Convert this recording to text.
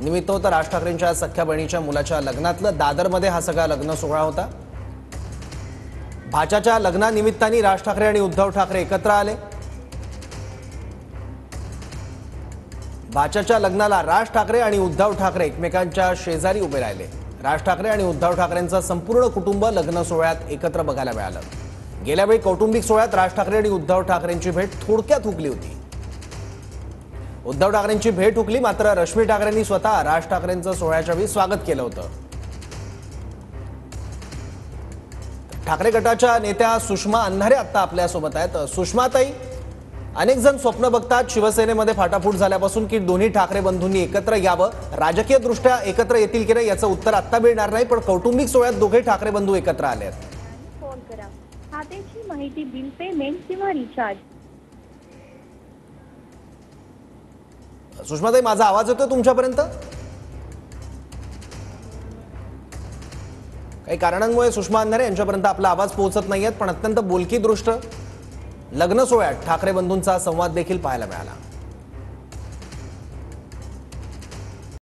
निमित्त होतं राज ठाकरेंच्या सख्या बहिणीच्या मुलाच्या लग्नातलं। दादरमध्ये हा सगळा लग्न सोहळा होता। भाच्याच्या लग्नानिमित्ताने राज ठाकरे आणि उद्धव ठाकरे एकत्र आले। भाच्याच्या लग्नाला राज ठाकरे आणि उद्धव ठाकरे एकमेकांच्या शेजारी उभे राहिले। राज ठाकरे आणि उद्धव ठाकरेंचं संपूर्ण कुटुंब लग्न सोहळ्यात एकत्र बघायला मिळालं। गेल्या वेळी कौटुंबिक सोहळ्यात राज ठाकरे आणि उद्धव ठाकरेंची भेट थोडक्यात हुकली होती। उद्धव ठाकरेंची भेट हुकली, मात्र रश्मी ठाकरेंनी स्वतः राज ठाकरेंचं सोहळ्याच्या वेळी स्वागत केलं होतं। ठाकरे गटाच्या नेत्या सुषमा अंधारे आता आपल्या सोबत आहेत। सुषमाताई, अनेक जण स्वप्न बघतात शिवसेनेमध्ये फाटाफूट झाल्यापासून की दोन्ही ठाकरे बंधूंनी एकत्र यावं। राजकीय दृष्ट्या एकत्र येतील की नाही याचं उत्तर आता मिळणार नाही, पण कौटुंबिक सोहळ्यात दोघे ठाकरे बंधू एकत्र आले आहेत। फोन करा। खात्याची माहिती, बिल पेमेंट किंवा रिचार्ज। सुषमाताई, माझा आवाज येतोय तुमच्यापर्यंत? काही कारणांमुळे सुषमा अंधारे यांच्यापर्यंत आपला आवाज पोहोचत नाहीयेत, पण अत्यंत बोलकी दृष्ट लग्न सोहळ्यात ठाकरे बंधूंचा संवाद देखील पाहायला मिळाला।